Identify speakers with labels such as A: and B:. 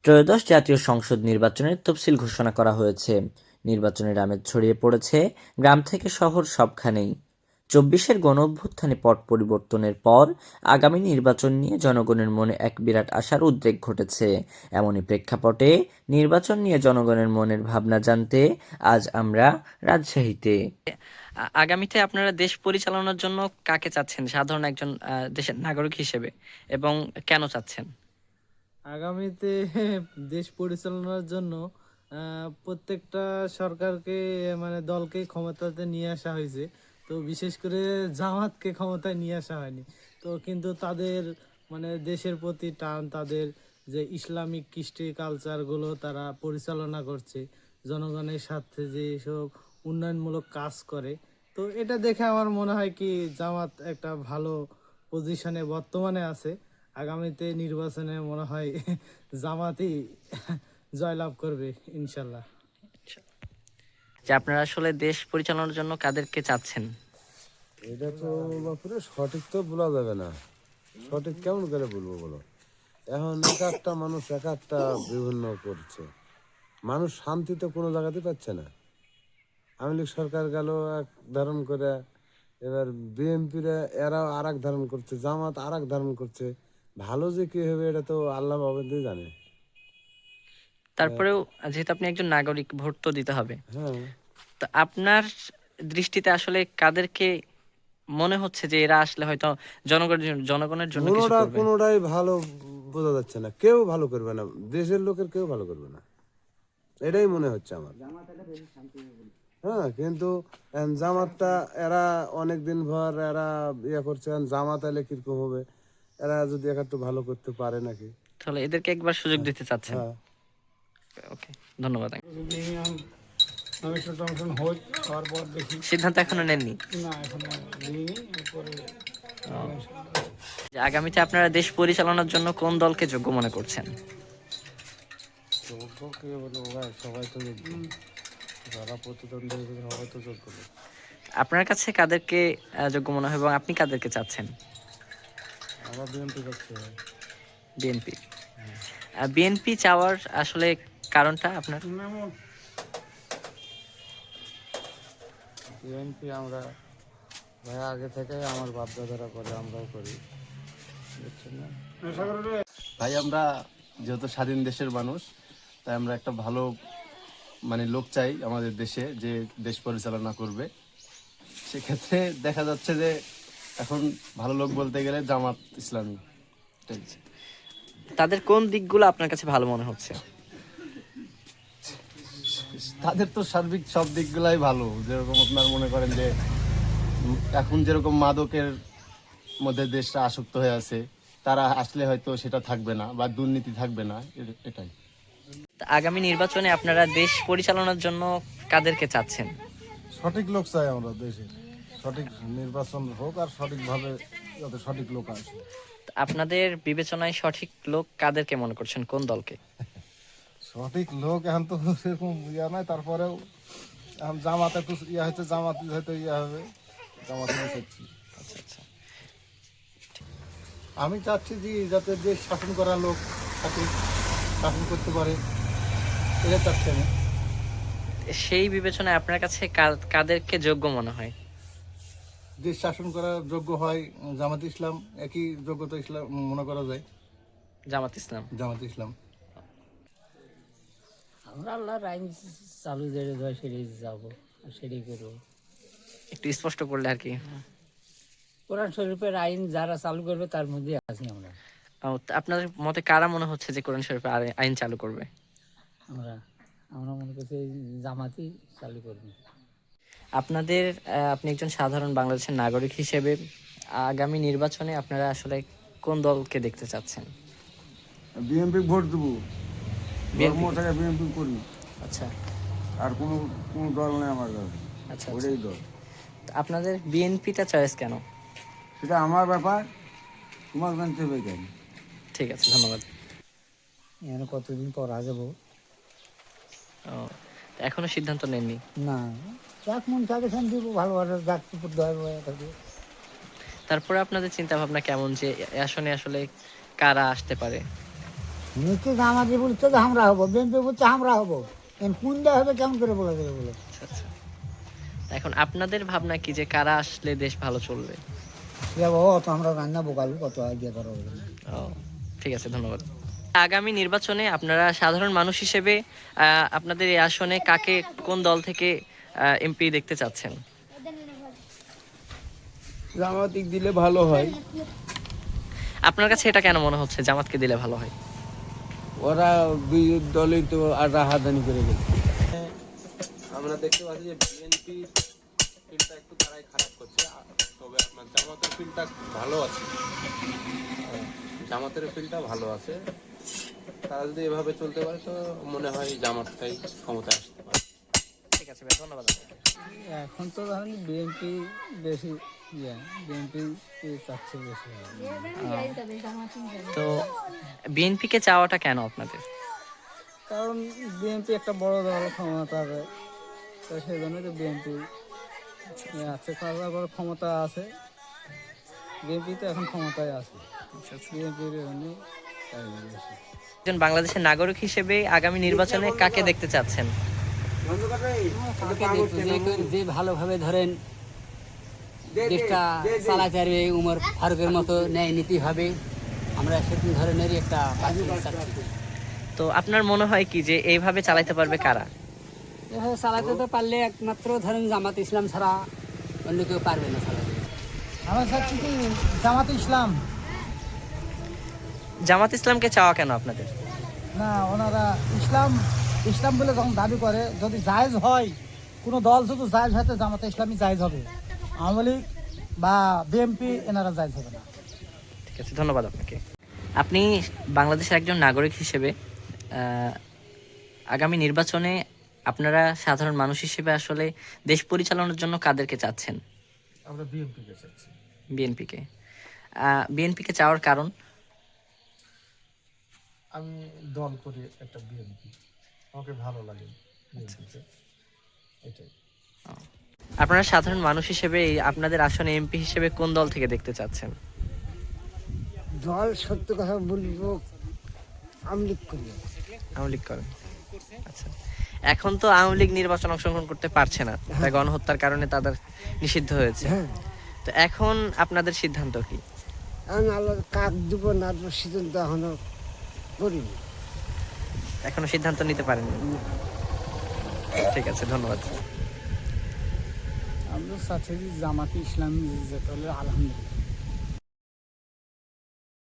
A: ত্রয়োদশ জাতীয় সংসদ নির্বাচনের তফসিল ঘোষণা করা হয়েছে। নির্বাচনের আমেজ ছড়িয়ে পড়েছে গ্রাম থেকে শহর সবখানেই। ২৪-এর গণঅভ্যুত্থানে পট পরিবর্তনের পর আগামী নির্বাচন নিয়ে জনগণের মনে এক বিরাট আশার উদ্রেক ঘটেছে। এমনই প্রেক্ষাপটে নির্বাচন নিয়ে জনগণের মনের ভাবনা জানতে আজ আমরা রাজশাহীতে। আগামীতে আপনারা দেশ পরিচালনার জন্য কাকে চাচ্ছেন সাধারণ একজন দেশের নাগরিক হিসেবে, এবং কেন চাচ্ছেন?
B: আগামীতে দেশ পরিচালনার জন্য প্রত্যেকটা সরকারকে মানে দলকে ক্ষমতাতে নিয়ে আসা হয়েছে। তো বিশেষ করে জামাতকে ক্ষমতায় নিয়ে আসা হয়নি। তো কিন্তু তাদের মানে দেশের প্রতি টান, তাদের যে ইসলামিক কৃষ্টি কালচারগুলো তারা পরিচালনা করছে, জনগণের স্বার্থে যে সব উন্নয়নমূলক কাজ করে। তো এটা দেখে আমার মনে হয় কি জামাত একটা ভালো পজিশনে বর্তমানে আছে। আগামীতে নির্বাচনে মনে হয় জামাতই জয়লাভ করবে ইনশাল্লাহ।
A: যে আপনারা আসলে দেশ পরিচালনার জন্য কাদেরকে চাচ্ছেন?
C: এটা তো বাপুরে সঠিক তো বলা যাবে না। সঠিক কেমন করে বলবো বলো? এখন এক একটা মানুষ এক একটা বিভিন্ন করছে। মানুষ শান্তিতে কোনো জায়গাতে পাচ্ছে না। আওয়ামী লীগ সরকার গেল এক ধারণ করে, এবার বিএনপিরা এরাও আর এক ধারণ করছে, জামাত আর এক ধারণ করছে। ভালো যে কি হবে এটা তো আল্লাহ বাবাই জানে।
A: তারপরেও যেহেতু আপনি একজন নাগরিক, ভোট তো দিতে হবে।
C: হ্যাঁ,
A: তো আপনার দৃষ্টিতে আসলে কাদেরকে মনে হচ্ছে যে এরা আসলে হয়তো জনগণের জন্য কিছু করবে?
C: কোনোটাই ভালো বোঝা যাচ্ছে না। কেউ ভালো করবে না, দেশের লোকের কেউ ভালো করবে না, এটাই মনে হচ্ছে আমার। হ্যাঁ, কিন্তু জামাতটা এরা অনেক দিন ভর এরা ইয়ে করছে। জামাত এলে কিরকম হবে? এরা যদি একটু ভালো করতে পারে নাকি।
A: তাহলে এদেরকে একবার সুযোগ দিতে চাচ্ছেন?
C: হ্যাঁ,
A: ওকে, ধন্যবাদ।
B: হোক হওয়ার পর দেখি।
A: সিদ্ধান্ত এখনো নেননি?
B: না, এখন নিইনি। এরপরে
A: যে আগামীতে আপনারা দেশ পরিচালনার জন্য কোন দলকে যোগ্য মনে করছেন?
C: যোগ্য কে বলবো ভাই, সবাই তো যোগ্য। যারা প্রতিদ্বন্দ্বী হয়েছে সবাই তো যোগ্য লোক।
A: আপনার কাছে কাদেরকে যোগ্য মনে হয় এবং আপনি কাদেরকে চাচ্ছেন?
C: আমার বিএনপি করছে।
A: বিএনপি। বিএনপি চাওয়ার আসলে কারণটা আপনার?
C: বিএনপি আমরা ভাই আগে থেকে আমার বাপদাদারা করে, আমরাও করি, বুঝছেন না
D: ভাই? আমরা যেহেতু স্বাধীন দেশের মানুষ, তাই আমরা একটা ভালো লোক চাই আমাদের দেশে, যে দেশ পরিচালনা করবে। সেক্ষেত্রে দেখা যাচ্ছে যে এখন ভালো লোক বলতে গেলে জামাত ইসলামী।
A: তাদের কোন দিকগুলো আপনার কাছে ভালো মনে হচ্ছে?
D: তাদের তো সার্বিক সব দিকগুলাই ভালো। যেরকম আপনার মনে করেন যে এখন যেরকম মাদকের মধ্যে দেশটা আসক্ত হয়ে আছে, তারা আসলে হয়তো সেটা থাকবে না, বা দুর্নীতি থাকবে না, এটাই।
A: আগামী নির্বাচনে আপনারা দেশ পরিচালনার জন্য কাদেরকে চাচ্ছেন?
C: সঠিক লোক চাই আমরা দেশে। সঠিক নির্বাচন হোক আর সঠিকভাবে যাতে সঠিক লোক আসে।
A: আপনাদের বিবেচনায় সঠিক লোক কাদেরকে মনে করছেন, কোন দলকে?
C: সঠিক লোক এখন তো সেরকম ইয়া নাই, তারপরেও এখন জামাত একটু ইয়া হচ্ছে, জামাত হয়তো ইয়া হবে, জামাত চাচ্ছি।
A: আচ্ছা আচ্ছা।
C: আমি চাচ্ছি যে যাতে দেশ শাসন করার লোক থাকে, শাসন করতে পারে, এটা চাচ্ছি আমি।
A: সেই বিবেচনায় আপনার কাছে কাদেরকে যোগ্য মনে হয়?
C: দেশ শাসন করার যোগ্য হয় জামাত ইসলাম, একই যোগ্যতা ইসলাম মনে করা যায়।
A: জামাত ইসলাম।
C: জামাত ইসলাম।
E: আমরা আল্লাহর আইন চালু যেটা হয় সেটাই যাবো আর সেটাই করবো।
A: একটু স্পষ্ট করলে আর কি।
E: কোরআন শরীফের আইন যারা চালু করবে তার মধ্যে আছি আমরা।
A: আপনাদের মতে কারা মনে হচ্ছে যে কোরআন শরীফের আইন চালু করবে?
E: আমরা আমরা মনে করছি জামাতই চালু করবে।
A: আপনাদের আপনি একজন সাধারণ বাংলাদেশের নাগরিক হিসেবে আগামী নির্বাচনে আপনারা আসলে কোন দলকে দেখতে চাচ্ছেন?
C: বিএনপি ভোট দেবো,
A: বিএনপি?
C: বিএনপি করি।
A: আচ্ছা
C: আর কোনো কোনো দল নেই আমার কাছে,
A: আচ্ছা।
C: ওটাই দল।
A: তো আপনাদের বিএনপিটা চয়েস কেন?
C: সেটা আমার ব্যাপার, তোমার জানতে হবে কেন?
A: ঠিক আছে, ধন্যবাদ।
E: এখানে কতদিন পর যাবো
A: ও, এখনো সিদ্ধান্ত নেননি?
E: না, যাক মন থাকে দিব, ভালোভাবে যাক উপর দয়া থাকবে।
A: তারপরে আপনাদের চিন্তা ভাবনা কেমন যে আসনে আসলে কারা আসতে পারে?
F: নিচে জামাতি বলছে যে আমরা হবো, বিএনপি বলছে আমরা হবো, এখন কোনটা হবে কেমন করে বলা যাবে বলো?
A: আচ্ছা আচ্ছা। এখন আপনাদের ভাবনা কি যে কারা আসলে দেশ ভালো চলবে?
F: অত আমরা রান্না বোকাবি কত আইডিয়া করা হবে না।
A: ও ঠিক আছে, ধন্যবাদ। আগামী নির্বাচনে আপনারা সাধারণ মানুষ হিসেবে আপনাদের এই আসনে কাকে, কোন দল থেকে এমপি দেখতে চাচ্ছেন?
G: জামাতিক দিলে ভালো হয়।
A: আপনার কাছে এটা কেন মনে হচ্ছে জামাতকে দিলে ভালো হয়?
G: ওরা দুই দলই তো আড্ডা হাতানি করে গেছে।
H: আমরা দেখতে পাচ্ছি যে বিএনপি ফিল্ডটা একটু তারাই খারাপ করছে, তবে আপনার জামাতের ফিল্ডটা ভালো আছে। জামাতের ফিল্ডটা ভালো আছে, তারা যদি এভাবে চলতে পারে তো মনে হয় জামাতটাই ক্ষমতায় আসতে পারে।
A: ঠিক আছে ভাই, ধন্যবাদ আপনাকে।
B: এখন তো ধরেন বিএনপি বেশি বিএনপি চাচ্ছে বেশি।
A: তো বিএনপিকে চাওয়াটা কেন আপনাদের?
B: কারণ বিএনপি একটা বড় দল, ক্ষমতাতে, তো সেই জন্য তো বিএনপি আছে, বড় ক্ষমতা আছে। বিএনপি তো এখন ক্ষমতায় আছে, বিএনপির জন্য বেশি।
A: একজন বাংলাদেশের নাগরিক হিসেবে আগামী নির্বাচনে কাকে দেখতে চাচ্ছেন?
E: যে ভালোভাবে ধরেন দেশটা চালাতে পারবে, উমর ফারুকের মতো ন্যায় নীতি হবে, আমরা সেরকম ধরনেরই একটা প্রার্থী চাচ্ছি।
A: তো আপনার মনে হয় কি যে এইভাবে চালাতে পারবে কারা?
E: এভাবে চালাতে তো পারলে একমাত্র ধরেন জামাত ইসলাম ছাড়া অন্য কেউ পারবে না চালাতে।
F: আমরা চাচ্ছি কি জামাত ইসলাম।
A: জামাত ইসলামকে চাওয়া কেন আপনাদের?
F: না, ওনারা ইসলাম ইসলাম বলে যখন দাবি করে, যদি জায়েজ হয়, কোনো দল যদি জায়েজ হয় তো জামাতে ইসলামী জায়েজ হবে, আওয়ামী লীগ বা বিএনপি এনারা জায়েজ হবে না।
A: ঠিক আছে, ধন্যবাদ আপনাকে। আপনি বাংলাদেশের একজন নাগরিক হিসেবে আগামী নির্বাচনে আপনারা সাধারণ মানুষ হিসেবে আসলে দেশ পরিচালনার জন্য কাদেরকে চাচ্ছেন?
C: আমরা বিএনপিকে চাচ্ছি।
A: বিএনপিকে। বিএনপিকে চাওয়ার কারণ?
C: আমি দল করি একটা বিএনপি, আমাকে ভালো লাগে বিএনপিকে, এটাই।
A: আপনারা সাধারণ মানুষ হিসেবে আপনাদের আসনে এমপি হিসেবে কোন দল থেকে দেখতে চাচ্ছেন?
F: দল সত্য কথা বলবো, আওয়ামী লীগ করি।
A: আওয়ামী লীগ করেন? আচ্ছা। এখন তো আওয়ামী লীগ নির্বাচন অংশগ্রহণ করতে পারছে না, তাই গণহত্যার কারণে তাদের নিষিদ্ধ হয়েছে। তো এখন আপনাদের সিদ্ধান্ত কি?
F: আমি আল্লাহ কাক দিব না সিদ্ধান্ত এখনো করিনি,
A: এখনো সিদ্ধান্ত নিতে পারেননি? ঠিক আছে, ধন্যবাদ।
B: আমরা চাচ্ছি জামাতি ইসলাম যেতে হলে আলহামদুলিল্লাহ।